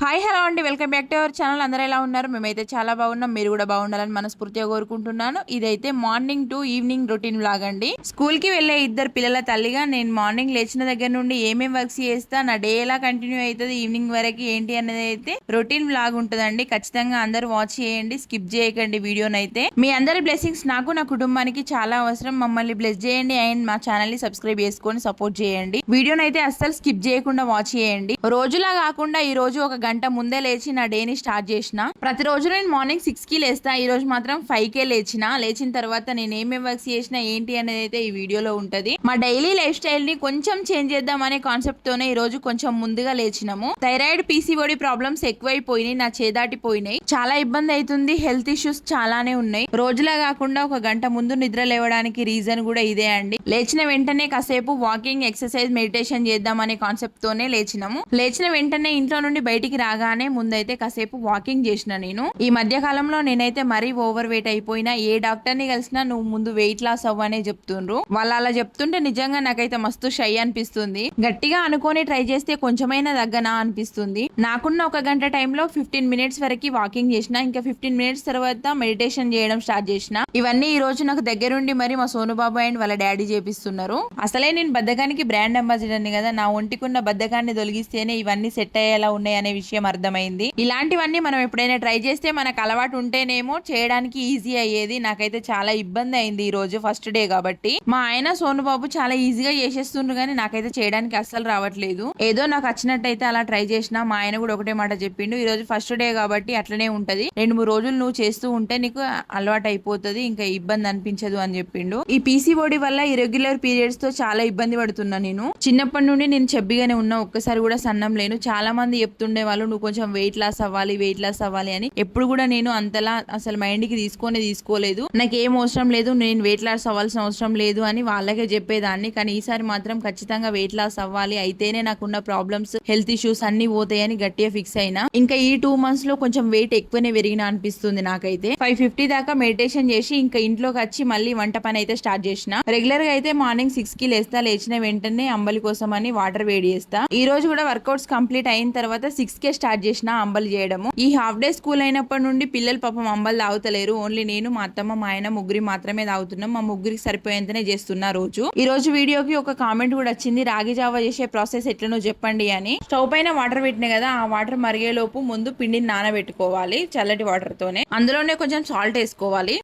Hi hello అండి, welcome back to our channel. అందరూ ఎలా ఉన్నారు? మేమైతే చాలా బాగున్నాం. మీరు కూడా బాగుండాలని మనస్ఫూర్తిగా కోరుకుంటున్నాను. ఇదైతే morning to evening routine vlog అండి. స్కూల్ కి వెళ్లే ఇద్దరు పిల్లల తల్లిగా నేను మార్నింగ్ లేచిన దగ్గర నుండి ఏమేమి వర్క్స్ చేస్తా, నా డే ఎలా కంటిన్యూ అవుతుంది, ఈవినింగ్ వరకు ఏంటి అనేది అయితే రొటీన్ వ్లాగ్ ఉంటుందండి. ఖచ్చితంగా అందరూ వాచ్ చేయండి, స్కిప్ చేయకండి వీడియోనైతే. మీ అందరి బ్లెస్సింగ్స్ నాకు, నా కుటుంబానికి చాలా అవసరం. మమ్మల్ని బ్లెస్ చేయండి అండ్ మా ఛానల్ ని సబ్స్క్రైబ్ చేసుకొని సపోర్ట్ చేయండి. వీడియోనైతే అస్సలు స్కిప్ చేయకుండా వాచ్ చేయండి. రోజులా కాకుండా ఈ రోజు ఒక గంట ముందే లేచి నా డేని స్టార్ట్ చేసిన. ప్రతిరోజు నేను మార్నింగ్ 6 కి లేస్తా. ఈ రోజు మాత్రం 5 కే లేచిన తర్వాత నేను ఏమేమి వర్క్స్ చేసినా ఏంటి అనేది అయితే ఈ వీడియోలో ఉంటది. మా డైలీ లైఫ్ స్టైల్ ని కొంచెం చేంజ్ చేద్దాం అనే కాన్సెప్ట్ తోనే ఈ రోజు కొంచెం ముందుగా లేచినాము. థైరాయిడ్ పీసీఓడి ప్రాబ్లమ్స్ ఎక్కువైపోయినాయి, నా చేదాటిపోయినాయి. చాలా ఇబ్బంది అవుతుంది, హెల్త్ ఇష్యూస్ చాలానే ఉన్నాయి. రోజులా కాకుండా ఒక గంట ముందు నిద్ర లేవడానికి రీజన్ కూడా ఇదే అండి. లేచిన వెంటనే కాసేపు వాకింగ్, ఎక్సర్సైజ్, మెడిటేషన్ చేద్దాం అనే కాన్సెప్ట్ తోనే లేచినాము. లేచిన వెంటనే ఇంట్లో నుండి బయటికి రాగానే ముందైతే కాసేపు వాకింగ్ చేసిన. నేను ఈ మధ్య కాలంలో నేనైతే మరీ ఓవర్ వెయిట్ అయిపోయినా, ఏ డాక్టర్ ని కలిసినా నువ్వు ముందు వెయిట్ లాస్ అవ్వనే చెప్తుండ్రు. వాళ్ళు అలా చెప్తుంటే నిజంగా నాకైతే మస్తు షై అనిపిస్తుంది. గట్టిగా అనుకొని ట్రై చేస్తే కొంచెమైనా దగ్గనా అనిపిస్తుంది. నాకున్న ఒక గంట టైంలో 15 మినిట్స్ వరకు వాకింగ్ చేసిన. ఇంకా 15 మినిట్స్ తర్వాత మెడిటేషన్ చేయడం స్టార్ట్ చేసిన. ఇవన్నీ ఈ రోజు నాకు దగ్గరుండి మరి మా సోనుబాబు అండ్ వాళ్ళ డాడీ చేపిస్తున్నారు. అసలే నేను బద్ధకానికి బ్రాండ్ అంబాసిడర్ ని కదా, నా ఒంటికున్న బద్ధకాన్ని తొలగిస్తేనే ఇవన్నీ సెట్ అయ్యేలా ఉన్నాయి అనే విషయం అర్థమైంది. ఇలాంటివన్నీ మనం ఎప్పుడైనా ట్రై చేస్తే మనకు అలవాటు ఉంటేనేమో చేయడానికి ఈజీ అయ్యేది. నాకైతే చాలా ఇబ్బంది అయింది ఈ రోజు ఫస్ట్ డే కాబట్టి. మా ఆయన సోనుబాబు చాలా ఈజీగా చేసేస్తుండ్రు కానీ నాకైతే చేయడానికి అస్సలు రావట్లేదు. ఏదో నాకు వచ్చినట్టయితే అలా ట్రై చేసిన. మా ఆయన కూడా ఒకటే మాట చెప్పిండు, ఈ రోజు ఫస్ట్ డే కాబట్టి అట్లనే ఉంటది, 2-3 రోజులు నువ్వు చేస్తూ ఉంటే నీకు అలవాటు అయిపోతుంది, ఇంకా ఇబ్బంది అనిపించదు అని చెప్పిండు. ఈ పీసీఓడి వల్ల ఇరెగ్యులర్ పీరియడ్స్ తో చాలా ఇబ్బంది పడుతున్నా నేను. చిన్నప్పటి నుండి నేను చెబ్బిగానే ఉన్నా, ఒక్కసారి కూడా సన్నం లేను. చాలా మంది చెప్తుండే వాళ్ళు నువ్వు కొంచెం వెయిట్ లాస్ అవ్వాలి అని. ఎప్పుడు కూడా నేను అంతలా అసలు మైండ్ కి తీసుకోలేదు. నాకు ఏం అవసరం లేదు, నేను వెయిట్ లాస్ అవ్వాల్సిన అవసరం లేదు అని వాళ్ళకే చెప్పేదాన్ని. కానీ ఈసారి మాత్రం ఖచ్చితంగా వెయిట్ లాస్ అవ్వాలి, అయితేనే నాకున్న ప్రాబ్లమ్స్, హెల్త్ ఇష్యూస్ అన్ని పోతాయని గట్టిగా ఫిక్స్ అయినా. ఇంకా ఈ 2 మంత్స్ లో కొంచెం వెయిట్ ఎక్కువనే పెరిగినా అనిపిస్తుంది నాకైతే. 550 దాకా మెడిటేషన్ చేసి ఇంకా ఇంట్లోకి వచ్చి మళ్ళీ వంట పని అయితే స్టార్ట్ చేసిన. రెగ్యులర్ గా అయితే మార్నింగ్ 6 కి లేస్తా. లేచిన వెంటనే అంబలి కోసం అని వాటర్ వేడి చేస్తా. ఈ రోజు కూడా వర్కౌట్స్ కంప్లీట్ అయిన తర్వాత 6 కే స్టార్ట్ చేసిన అంబలి చేయడము. ఈ హాఫ్ డే స్కూల్ అయినప్పటి నుండి పిల్లలు పాపం అంబలి తాగుతలేరు. ఓన్లీ నేను, మా అత్తమ్మ, మా ఆయన ముగ్గురి మాత్రమే తాగుతున్నాం. మా ముగ్గురికి సరిపోయేంతనే చేస్తున్నా రోజు. ఈ రోజు వీడియోకి ఒక కామెంట్ కూడా వచ్చింది, రాగి జావా చేసే ప్రాసెస్ ఎట్లనో చెప్పండి అని. స్టవ్ పైన వాటర్ పెట్టిన కదా, ఆ వాటర్ మరిగేలోపు ముందు పిండిని నానబెట్టుకోవాలి చల్లటి వాటర్ తోనే. అందులోనే కొంచెం సాల్ట్ వేసుకోవాలి.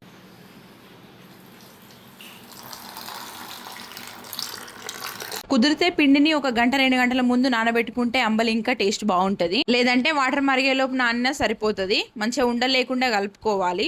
కుదిరితే పిండిని ఒక గంట 2 గంటల ముందు నానబెట్టుకుంటే అంబలి ఇంకా టేస్ట్ బాగుంటది. లేదంటే వాటర్ మరిగేలోపు నానినా సరిపోతుంది. మంచిగా ఉండలేకుండా కలుపుకోవాలి.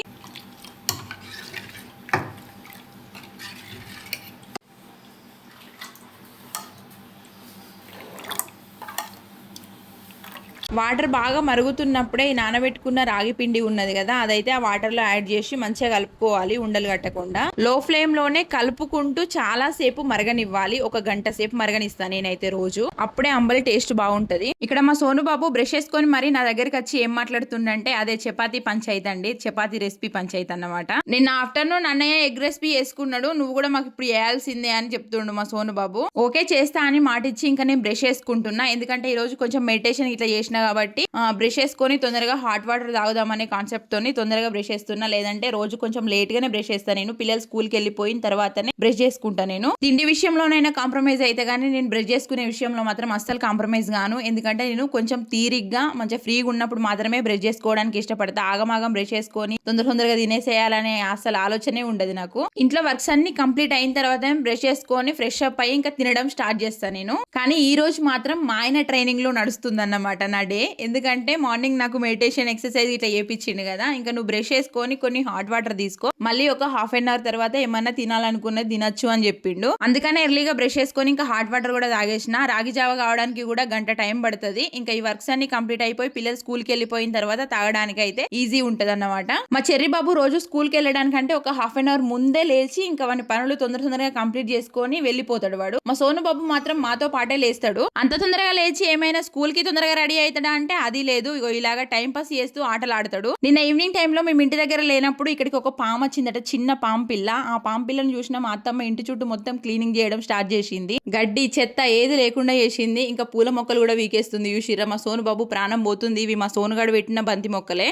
వాటర్ బాగా మరుగుతున్నప్పుడే ఈ నానబెట్టుకున్న రాగి పిండి ఉన్నది కదా, అదైతే ఆ వాటర్ లో యాడ్ చేసి మంచిగా కలుపుకోవాలి, ఉండలు కట్టకుండా. లో ఫ్లేమ్ లోనే కలుపుకుంటూ చాలా సేపు మరగనివ్వాలి. ఒక గంట సేపు మరగనిస్తాను నేనైతే రోజు. అప్పుడే అంబలి టేస్ట్ బాగుంటది. ఇక్కడ మా సోనుబాబు బ్రష్ చేసుకొని మరి నా దగ్గరికి వచ్చి ఏం మాట్లాడుతుండంటే అదే చపాతీ పంచాయతీ అండి, చపాతీ రెసిపీ పంచాయతీ అన్నమాట. నిన్న ఆఫ్టర్నూన్ అన్నయ్య ఎగ్ రెసిపీ వేసుకున్నాడు, నువ్వు కూడా మాకు ఇప్పుడు వేయాల్సిందే అని చెప్తుండు మా సోనుబాబు. ఓకే చేస్తా అని మాటిచ్చి ఇంకా నేను బ్రష్ చేసుకుంటున్నా. ఎందుకంటే ఈ రోజు కొంచెం మెడిటేషన్ ఇట్లా చేసిన కాబట్టి బ్రష్ చేసుకొని తొందరగా హాట్ వాటర్ తాగుదామనే కాన్సెప్ట్ తోని తొందరగా బ్రష్ చేస్తున్నా. లేదంటే రోజు కొంచెం లేట్ గానే బ్రష్ చేస్తాను నేను. పిల్లలు స్కూల్ కి వెళ్ళిపోయిన తర్వాతనే బ్రష్ చేసుకుంటా నేను. తిండి విషయంలోనైనా కాంప్రమైజ్ అయితే గానీ నేను బ్రష్ చేసుకునే విషయంలో మాత్రం అస్సలు కాంప్రమైజ్ గాను. ఎందుకంటే నేను కొంచెం తీరిగ్గా మంచిగా ఫ్రీగా ఉన్నప్పుడు మాత్రమే బ్రష్ చేసుకోవడానికి ఇష్టపడతా. ఆగమాగం బ్రష్ చేసుకొని తొందరగా తినేసేయాలనే అసలు ఆలోచనే ఉండదు నాకు. ఇంట్లో వర్క్స్ అన్ని కంప్లీట్ అయిన తర్వాత బ్రష్ చేసుకొని ఫ్రెష్ అప్ అయ్యి ఇంకా తినడం స్టార్ట్ చేస్తాను నేను. కానీ ఈ రోజు మాత్రం మా ఆయన ట్రైనింగ్ లో నడుస్తుంది అన్నమాట నా డే. ఎందుకంటే మార్నింగ్ నాకు మెడిటేషన్, ఎక్సర్సైజ్ ఇట్లా చేపించిండు కదా, ఇంకా నువ్వు బ్రష్ చేసుకొని కొన్ని హాట్ వాటర్ తీసుకో, మళ్ళీ ఒక హాఫ్ అన్ అవర్ తర్వాత ఏమన్నా తినాలనుకున్నది తినచ్చు అని చెప్పిండు. అందుకనే ఎర్లీగా బ్రష్ చేసుకొని ఇంకా హాట్ వాటర్ కూడా తాగేసిన. రాగి జావ కావడానికి కూడా గంట టైం పడుతుంది. ఇంకా ఈ వర్క్స్ అన్ని కంప్లీట్ అయిపోయి పిల్లలు స్కూల్ కి వెళ్ళిపోయిన తర్వాత తాగడానికి అయితే ఈజీ ఉంటది అన్నమాట. మా చెర్రి బాబు రోజు స్కూల్ కి వెళ్ళడానికంటే ఒక హాఫ్ అన్ అవర్ ముందే లేచి ఇంకా వాని పనులు తొందరగా కంప్లీట్ చేసుకొని వెళ్ళిపోతాడు వాడు. మా సోను బాబు మాత్రం మాతో పాటే లేస్తాడు. అంత తొందరగా లేచి ఏమైనా స్కూల్ కి తొందరగా రెడీ అవుతాడు ఆడతాడా అంటే అది లేదు. ఇగో ఇలాగా టైం పాస్ చేస్తూ ఆటలు ఆడతాడు. నిన్న ఈవినింగ్ టైంలో మేము ఇంటి దగ్గర లేనప్పుడు ఇక్కడికి ఒక పాము వచ్చిందట, చిన్న పాము పిల్ల. ఆ పాము పిల్లను చూసిన మా అత్తమ్మ ఇంటి చుట్టూ మొత్తం క్లీనింగ్ చేయడం స్టార్ట్ చేసింది. గడ్డి చెత్త ఏది లేకుండా చేసింది. ఇంకా పూల మొక్కలు కూడా వీకేస్తుంది. చూసిర్రా మా సోను బాబు ప్రాణం పోతుంది. ఇవి మా సోనుగాడు పెట్టిన బంతి మొక్కలే.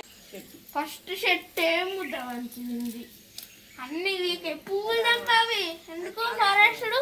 ఫస్ట్ షర్ట్ ముద్ద మంచిది, అన్ని వీకే పువ్వులు దంపవి ఎందుకో సారేసుడు.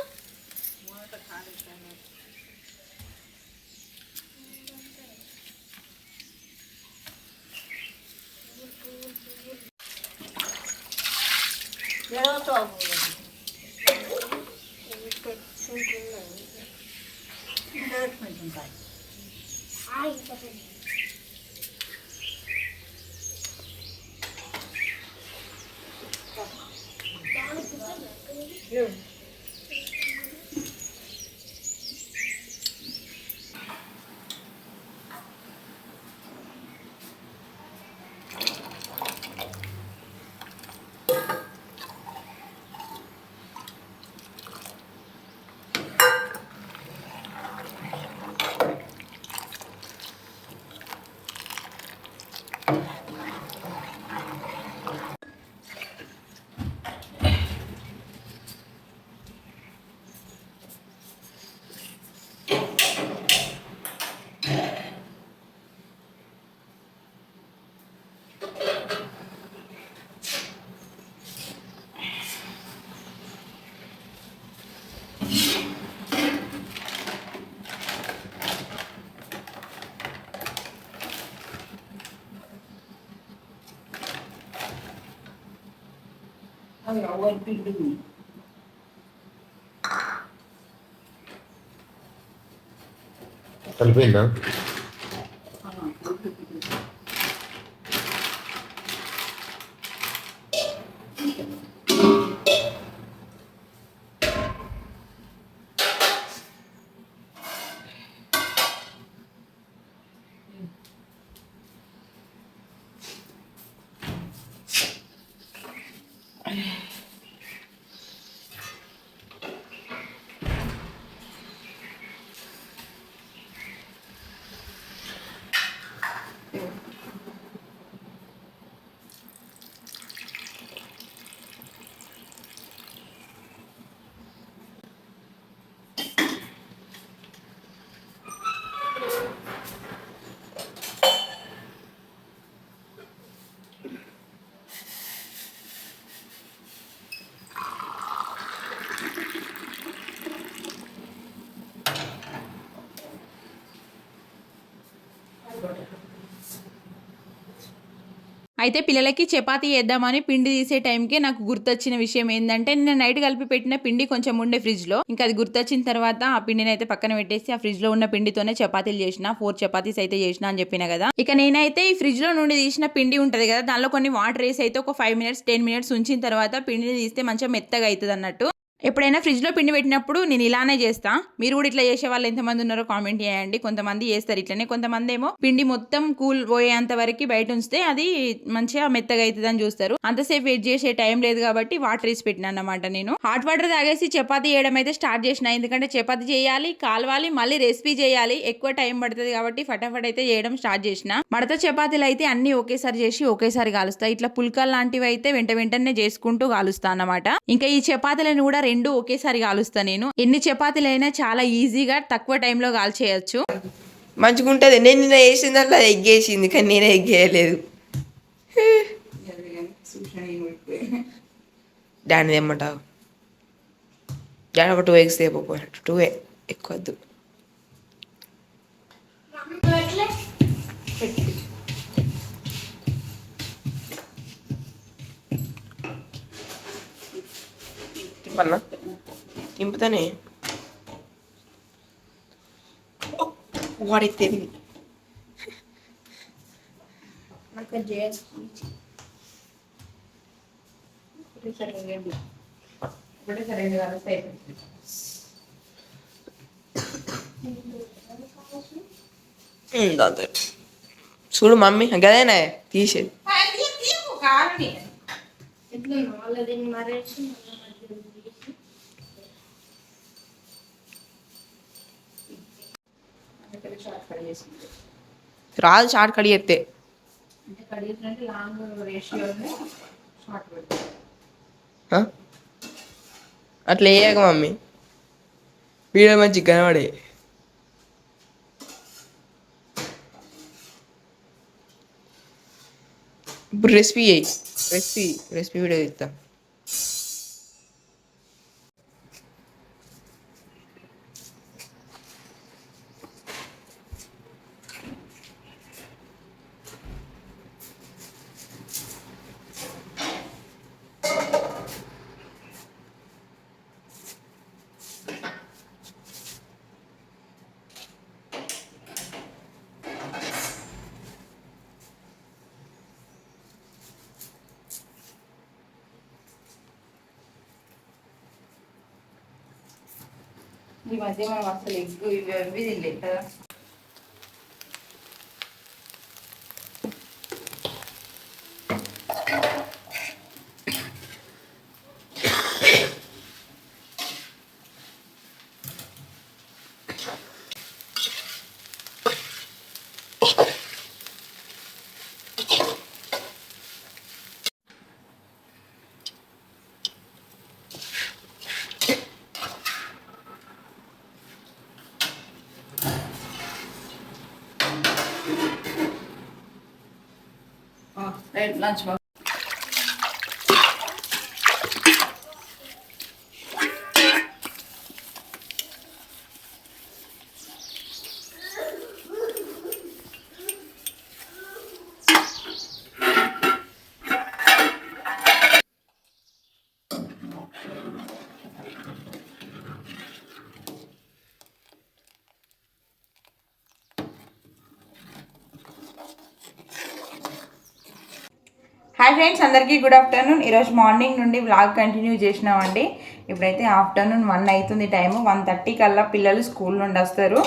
కలిపోయిందా? అయితే పిల్లలకి చపాతీ చేద్దామని పిండి తీసే టైంకి నాకు గుర్తొచ్చిన విషయం ఏంటంటే, నేను నైట్ కలిపి పెట్టిన పిండి కొంచెం ఉండే ఫ్రిడ్జ్ లో. ఇంకా అది గుర్తొచ్చిన తర్వాత ఆ పిండిని అయితే పక్కన పెట్టేసి ఆ ఫ్రిడ్జ్ లో ఉన్న పిండితోనే చపాతీలు చేసిన. 4 చపాతీస్ అయితే చేసిన అని చెప్పిన కదా. ఇక నేనైతే ఈ ఫ్రిడ్జ్ లో నుండి తీసిన పిండి ఉంటది కదా, దానిలో కొన్ని వాటర్ వేసి అయితే ఒక 5 మినిట్స్ 10 మినిట్స్ ఉంచిన తర్వాత పిండిని తీస్తే మంచిగా మెత్తగా అవుతుంది అన్నట్టు. ఎప్పుడైనా ఫ్రిడ్జ్లో పిండి పెట్టినప్పుడు నేను ఇలానే చేస్తా. మీరు కూడా ఇట్లా చేసే వాళ్ళు ఎంతమంది ఉన్నారో కామెంట్ చేయండి. కొంతమంది చేస్తారు ఇట్లనే, కొంతమంది ఏమో పిండి మొత్తం కూల్ పోయేంత వరకు బయట ఉంచితే అది మంచిగా మెత్తగా అవుతుంది అని చూస్తారు. అంతసేపు వెయిట్ చేసే టైం లేదు కాబట్టి వాటర్ వేసి పెట్టినా అన్నమాట. నేను హాట్ వాటర్ తాగేసి చపాతీ చేయడం అయితే స్టార్ట్ చేసిన. ఎందుకంటే చపాతీ చేయాలి, కాలవాలి, మళ్ళీ రెసిపీ చేయాలి, ఎక్కువ టైం పడుతుంది కాబట్టి ఫటాఫట్ అయితే చేయడం స్టార్ట్ చేసిన. మడత చపాతీలు అయితే అన్ని ఒకేసారి చేసి ఒకేసారి కాలుస్తా. ఇట్లా పుల్కల్ లాంటివి అయితే వెంటనే చేసుకుంటూ కాలుస్తా అన్నమాట. ఇంకా ఈ చపాతీలను కూడా 2 ఒకేసారి కాలుస్తా నేను. ఎన్ని చపాతీలైనా చాలా ఈజీగా తక్కువ టైంలో కాల్చేయచ్చు. మంచిగా ఉంటుంది. నేను నిన్న వేసిందల్లా ఎగ్గేసింది, కానీ నేనే ఎగ్గేయలేదు. డాడీ ఏమంటావు? డాడీ ఒక 2 eggs తేపోయినట్టు. 2 ఎక్కువ వద్దు. తిప్పన్నా తింపుతానే వాడితే చూడు మమ్మీ గదేనా తీసేది. రాదు షార్ట్ కట్ చేస్తే. అంటే కడిగినట్టు లాంగ్ రేషియో షార్ట్ పెడతాను. అట్లా వేయక మమ్మీ, వీడియో మంచి కనబడే. ఇప్పుడు రెసిపీ రెసిపీ వీడియో ఇస్తా. ఈ మధ్య మనం అసలు ఎగ్ ఇవి అవి తినలేదు కదా. లంచ్ బాక్స్ హాయ్ ఫ్రెండ్స్, అందరికీ గుడ్ ఆఫ్టర్నూన్. ఈరోజు మార్నింగ్ నుండి వ్లాగ్ కంటిన్యూ చేసినామండి. ఇప్పుడైతే ఆఫ్టర్నూన్ 1 అవుతుంది టైము. 1:30 కల్లా పిల్లలు స్కూల్ నుండి వస్తారు.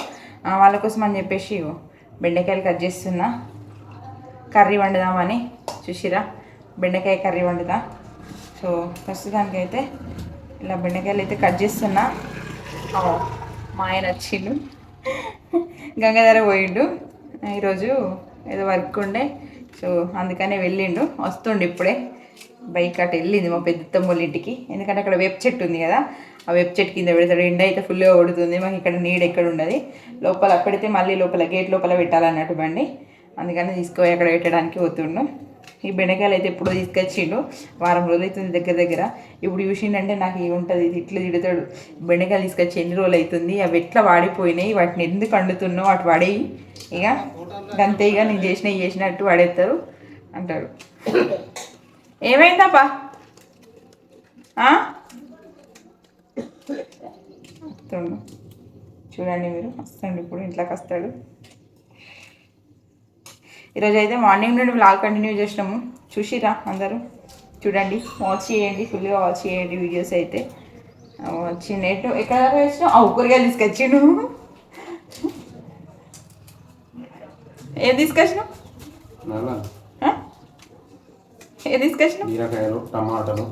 వాళ్ళ కోసం అని చెప్పేసి బెండకాయలు కట్ చేస్తున్నా, కర్రీ వండుదామని. చూసిరా, బెండకాయ కర్రీ వండుదా. సో ప్రస్తుతానికైతే ఇలా బెండకాయలు అయితే కట్ చేస్తున్నా. మా ఆయన వచ్చిండు, గంగాధర పోయిండు. ఈరోజు ఏదో వర్క్ ఉండే, సో అందుకనే వెళ్ళిండు. వస్తుండు ఇప్పుడే. బైక్ అటు వెళ్ళింది మా పెద్దమ్మోళ్ళ ఇంటికి, ఎందుకంటే అక్కడ వేప చెట్టు ఉంది కదా, ఆ వేప చెట్టు కింద పెడతాడు. ఎండ అయితే ఫుల్గా కొడుతుంది, మాకు ఇక్కడ నీడ ఎక్కడ ఉండదు. లోపల పెడితే మళ్ళీ లోపల గేట్ లోపల పెట్టాలన్నట్టు బండి, అందుకని తీసుకుపోయి అక్కడ పెట్టడానికి పోతుండు. ఈ బెండకాయలు అయితే ఎప్పుడో తీసుకొచ్చిండు, వారం రోజులు అవుతుంది దగ్గర దగ్గర. ఇప్పుడు చూసిండంటే నాకు ఉంటుంది, ఇది ఇట్లా తిడతాడు. బెండకాయలు తీసుకొచ్చి ఎన్ని రోజులు అవుతుంది, అవి ఎట్లా వాడిపోయినాయి, వాటిని ఎందుకు వండుతున్నావు, వాటి వాడేయి ఇక అంతే, ఇక నేను చేసినట్టు వాడేస్తారు అంటాడు. ఏమైందప్పా? వస్తుండు చూడండి మీరు, వస్తాడు ఇప్పుడు, ఇంట్లోకి వస్తాడు. ఈరోజు అయితే మార్నింగ్ నుండి వ్లాగ్ కంటిన్యూ చేసినాము. చూసిరా అందరూ, చూడండి, వాచ్ చేయండి, ఫుల్గా వాచ్ చేయండి వీడియోస్ అయితే. వచ్చి నెట్ ఎక్కడ వేసినావు? కూరగాయలు తీసుకొచ్చిండు. ఏం తీసుకొచ్చినావు? ఏం తీసుకొచ్చినావు? బీరకాయలు, టమాటాలు.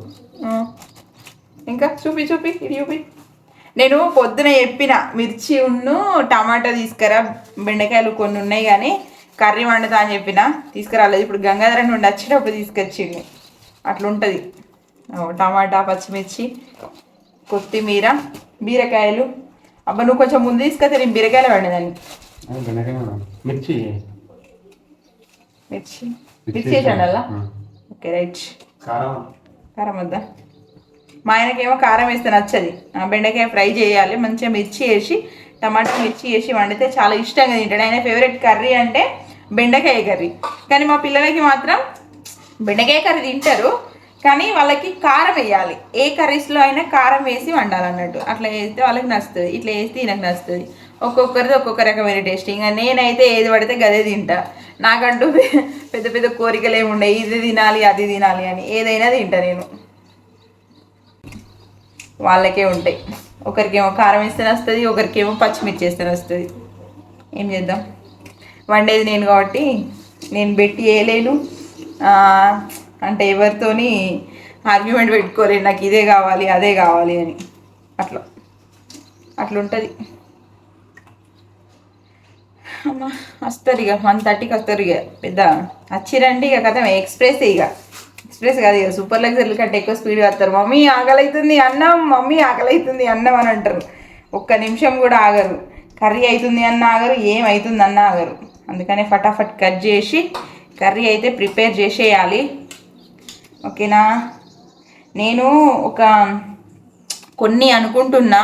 ఇంకా చూపి ఇది చూపి. నేను పొద్దున చెప్పిన మిర్చి ఉన్ను టమాటా తీసుకురా, బెండకాయలు కొన్ని ఉన్నాయి కానీ కర్రీ వండుతా అని చెప్పిన, తీసుకురాలేదు. ఇప్పుడు గంగాధర నుండి వచ్చేటప్పుడు తీసుకొచ్చిండు. అట్లుంటుంది. టమాటా, పచ్చిమిర్చి, కొత్తిమీర, బీరకాయలు. అబ్బా నువ్వు కొంచెం ముందు తీసుకొస్తే నేను బీరకాయలు వండేదాన్ని. మిర్చి వేసాడల్లా. Okay right. కారం వద్దా? మా ఆయనకేమో కారం వేస్తే నచ్చది. బెండకాయ ఫ్రై చేయాలి, మంచిగా మిర్చి వేసి, టమాటా మిర్చి వేసి వండితే చాలా ఇష్టంగా తింటాడు. ఆయన ఫేవరెట్ కర్రీ అంటే బెండకాయ కర్రీ. కానీ మా పిల్లలకి మాత్రం బెండకాయ కర్రీ తింటారు, కానీ వాళ్ళకి కారం వేయాలి. ఏ కర్రీస్లో అయినా కారం వేసి వండాలన్నట్టు. అట్లా వేస్తే వాళ్ళకి నచ్చుతుంది, ఇట్లా వేస్తే ఈయనకు నచ్చుతుంది. ఒక్కొక్కరిది ఒక్కొక్క రకమైన టేస్ట్. ఇంకా నేనైతే ఏది పడితే గదే తింటా. నాకంటూ పెద్ద పెద్ద కోరికలు ఏమి ఉండవు, ఇది తినాలి అది తినాలి అని. ఏదైనా తింటా నేను. వాళ్ళకే ఉంటాయి. ఒకరికేమో కారం వేస్తేనే వస్తుంది, ఒకరికేమో పచ్చిమిర్చి వేస్తేనే వస్తుంది. ఏం చేద్దాం, వండేది నేను కాబట్టి నేను పెట్టి వేయలేను. అంటే ఎవరితోని ఆర్గ్యుమెంట్ పెట్టుకోలేను, నాకు ఇదే కావాలి అదే కావాలి అని. అట్లుంటుంది. అమ్మ వస్తారు ఇక 1:30కి వస్తారు ఇక పెద్ద వచ్చిరండి ఇక కథ ఎక్స్ప్రెస్ ఇక ఎక్స్ప్రెస్ కాదు ఇక సూపర్ లగ్జరీ కంటే ఎక్కువ స్పీడ్గా వస్తారు. మమ్మీ ఆకలి అవుతుంది అన్నం, మమ్మీ ఆకలి అవుతుంది అన్నం అని అంటారు. ఒక్క నిమిషం కూడా ఆగరు. కర్రీ అవుతుంది అన్న ఆగరు, ఏం అవుతుంది అన్న ఆగరు. అందుకనే ఫటాఫట్ కట్ చేసి కర్రీ అయితే ప్రిపేర్ చేసేయాలి. ఓకేనా. నేను ఒక కొన్ని అనుకుంటున్నా,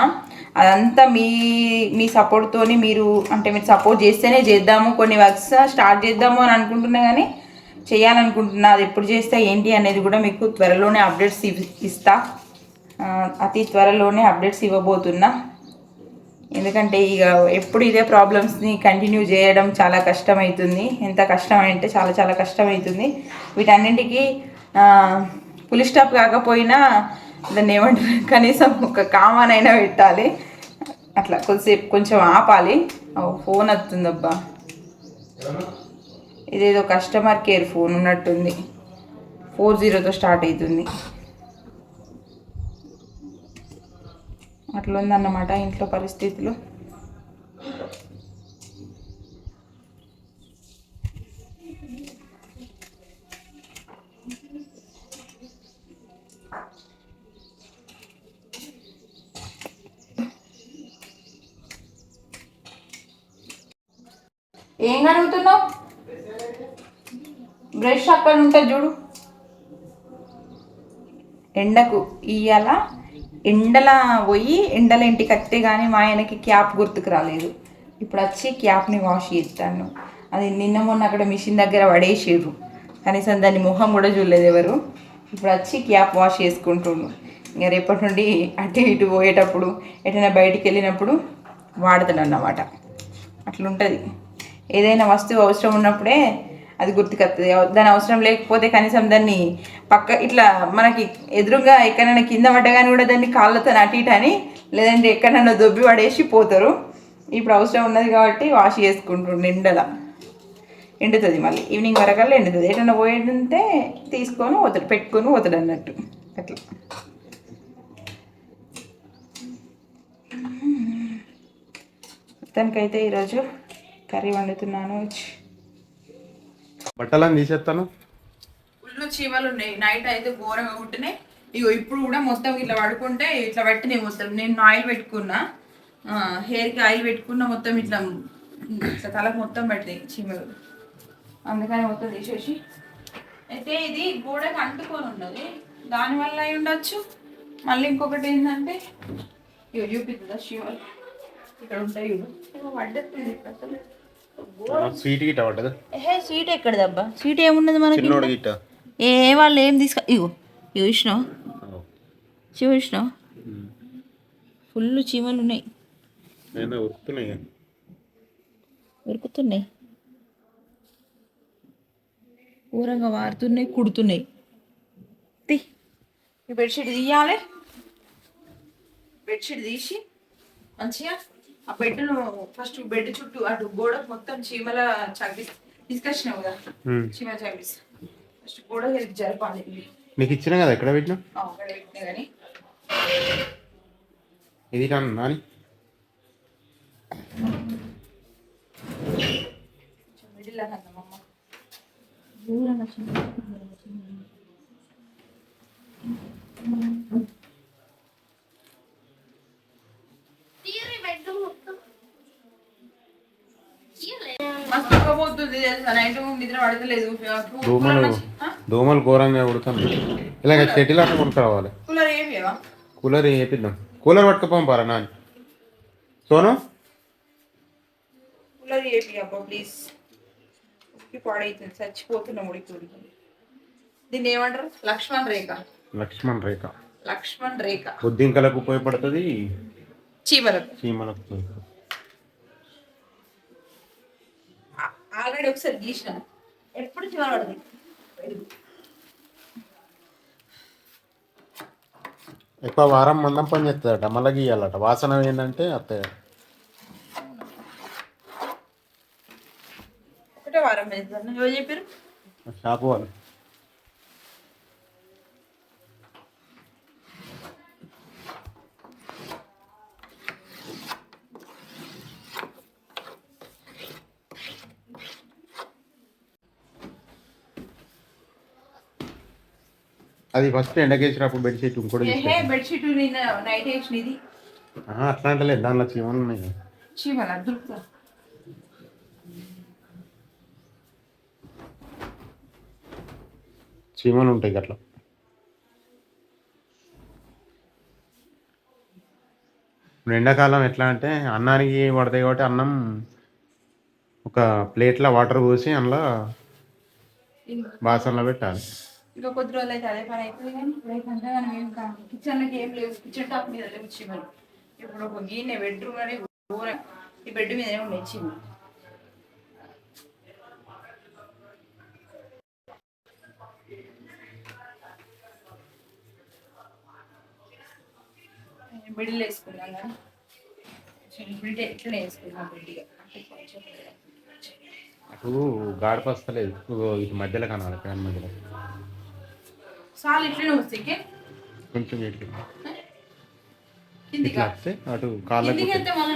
అదంతా మీ సపోర్ట్తోని మీరు అంటే మీరు సపోర్ట్ చేస్తేనే చేద్దాము. కొన్ని వర్క్స్ స్టార్ట్ చేద్దాము అని అనుకుంటున్నా, కానీ చేయాలనుకుంటున్నా. అది ఎప్పుడు చేస్తా ఏంటి అనేది కూడా మీకు త్వరలోనే అప్డేట్స్ ఇస్తా. అతి త్వరలోనే అప్డేట్స్ ఇవ్వబోతున్నా. ఎందుకంటే ఇక ఎప్పుడు ఇదే ప్రాబ్లమ్స్ని కంటిన్యూ చేయడం చాలా కష్టమవుతుంది. ఎంత కష్టం అంటే చాలా చాలా కష్టమవుతుంది. వీటన్నింటికి ఫుల్ స్టాప్ కాకపోయినా దాన్ని ఏమంటారు, కనీసం ఒక కామన్ అయినా పెట్టాలి. అట్లా కొద్దిసేపు కొంచెం ఆపాలి. ఫోన్ వస్తుందబ్బా, ఇదేదో కస్టమర్ కేర్ ఫోన్ ఉన్నట్టుంది. 40తో స్టార్ట్ అవుతుంది. అట్లా ఉందన్నమాట ఇంట్లో పరిస్థితులు. ఏం కడుగుతున్నావు? బ్రష్ అక్కడ ఉంటుంది చూడు. ఎండకు ఇయ్యాల ఎండల పోయి ఎండల ఇంటికి వస్తే కానీ మా ఆయనకి క్యాప్ గుర్తుకు రాలేదు. ఇప్పుడు వచ్చి క్యాప్ని వాష్ చేస్తాను. అది నిన్న మొన్న అక్కడ మిషన్ దగ్గర పడేసిర్రు, కనీసం దాని మొహం కూడా చూడలేదు ఎవరు. ఇప్పుడు వచ్చి క్యాప్ వాష్ చేసుకుంటుండు. ఇంకా రేపటి నుండి అటు ఇటు పోయేటప్పుడు ఎటైనా బయటికి వెళ్ళినప్పుడు వాడతాడు అన్నమాట. అట్లుంటుంది. ఏదైనా వస్తువు అవసరం ఉన్నప్పుడే అది గుర్తుకొస్తుంది. దాని అవసరం లేకపోతే కనీసం దాన్ని పక్క ఇట్లా మనకి ఎదురుగా ఎక్కడైనా కింద పడ్డగాని కూడా దాన్ని కాళ్ళతో అటు ఇటు అని, లేదంటే ఎక్కడైనా దొబ్బి పడేసి పోతారు. ఇప్పుడు అవసరం ఉన్నది కాబట్టి వాష్ చేసుకుంటుండే. ఎండుతుంది, మళ్ళీ ఈవినింగ్ వరకల్లా ఎండుతుంది. ఎటైనా పోయింటే తీసుకొని పోతాడు, పెట్టుకొని పోతాడు అన్నట్టు. అట్లా మొత్తానికైతే ఈరోజు కర్రీ వండుతున్నాను. బట్టలను తీసేస్తాను. ఫుల్ చీమలు ఉన్నాయి. నైట్ అయితే ఘోరంగా ఉంటున్నాయి. ఇగో ఇప్పుడు కూడా మొత్తం ఇట్లా పడుకుంటే ఇట్లా పట్టినాయి మొత్తం. నేను ఆయిల్ పెట్టుకున్నా, హెయిర్కి ఆయిల్ పెట్టుకున్నా, మొత్తం ఇట్లా ఇట్లా తలకు మొత్తం పట్టినాయి చీమలు. అందుకని మొత్తం తీసేసి అయితే ఇది గోడకి అంటుకొని ఉన్నది, దానివల్ల అయి ఉండొచ్చు. మళ్ళీ ఇంకొకటి ఏంటంటే ఇగో చూపిస్తుందా చీమలు ఇక్కడ ఉంటాయి. ఇగో పడ్డట్టుంది అసలు. స్వీట్ గిట్ట పడ్డదా? స్వీట్ ఎక్కడదబ్బా, స్వీట్ ఏమున్నది మనకి? ఏ వాళ్ళు ఏం ఇగో చూసినావు, చూసినావు ఫుల్ చీమలు ఉన్నాయి. ఉరుకుతున్నాయి, ఘోరంగా వారుతున్నాయి, కుడుతున్నాయి. ఈ బెడ్షీట్ తీయాలి. బెడ్షీట్ తీసి మంచిగా ఆ బెడ్ను ఫస్ట్ బెడ్ చుట్టూ అటు గోడకు మొత్తం చీమల తీసుకొచ్చినావు కదా, చీమల చంపిస్తా. ఫస్ట్ గోడ జరపాలి. నీకు ఇచ్చిన కదా, ఎక్కడ పెట్టినా? అక్కడ పెట్టినా కానీ ఇది నాని మిడిల్ అన్నమ్మ దూరంగా దోమలు ఘోరంగా ఉడుతుంది. ఇలాగ చెట్టులు అట్లా కొనుక్కోవాలి. కూలర్ వేపిద్దాం. కూలర్ పట్టుకుపోం పారా నాని. సోను కూలర్ వేపి అబ్బా ప్లీజ్. పాడైతుంది, చచ్చిపోతున్నా ఉడికి. దీన్ని ఏమంటారు? లక్ష్మణ్ రేఖ. లక్ష్మణ్ రేఖ. లక్ష్మణ్ రేఖ బొద్దింకలకు ఉపయోగపడుతుంది, చీమలకు. ఆల్రెడీ ఒకసారి గీసిన, ఎప్పుడు చీమ పడుతుంది. ఎక్కువ వారం మందం పని చేస్తుందట, మళ్ళీ గీయాలట. వాసన ఏంటంటే అత్తయ్య ఒకటే వారం ఎవరు చెప్పారు? షాపు వాళ్ళు. అది ఫస్ట్ ఎండకేసినప్పుడు బెడ్షీట్ ఇంకోటి ఏహే బెడ్షీట్ నిన్న నైట్ వేసిన ఇది అట్లా అంటలేదు దానిలో చీమలు ఉన్నాయి. చీమల దొరుకుతా చీమలు ఉంటాయి అట్లా. ఇప్పుడు ఎండాకాలం ఎట్లా అంటే అన్నానికి పడతాయి కాబట్టి అన్నం ఒక ప్లేట్లో వాటర్ పోసి అందులో బాసనలో పెట్టాలి. ఇంకా కొద్ది రోజులు అయితే అదే పని అవుతుంది కానీ ఇప్పుడైతే అంటే మనం ఏం కాదు కిచెన్లోకి ఏం లేవు కిచెన్ టాప్ మీద లేవు చీమలు. ఇప్పుడు ఒక గిన్నె బెడ్రూమ్ అని ఘోరం ఈ బెడ్ మీదనే ఉన్నాయి చీమలు. బిడ్డలు వేసుకున్నాం కానీ బిడ్డ ఎట్లనే వేసుకున్నాం బిడ్డగా అటు గాడిప వస్తలేదు, ఇటు మధ్యలో కనాలి ఫ్యాన్ మధ్యలో సాల్ ఇట్లనే వస్తాయి కొంచెం కిందికి వస్తే అటు కాళ్ళకి వెళ్తే మళ్ళీ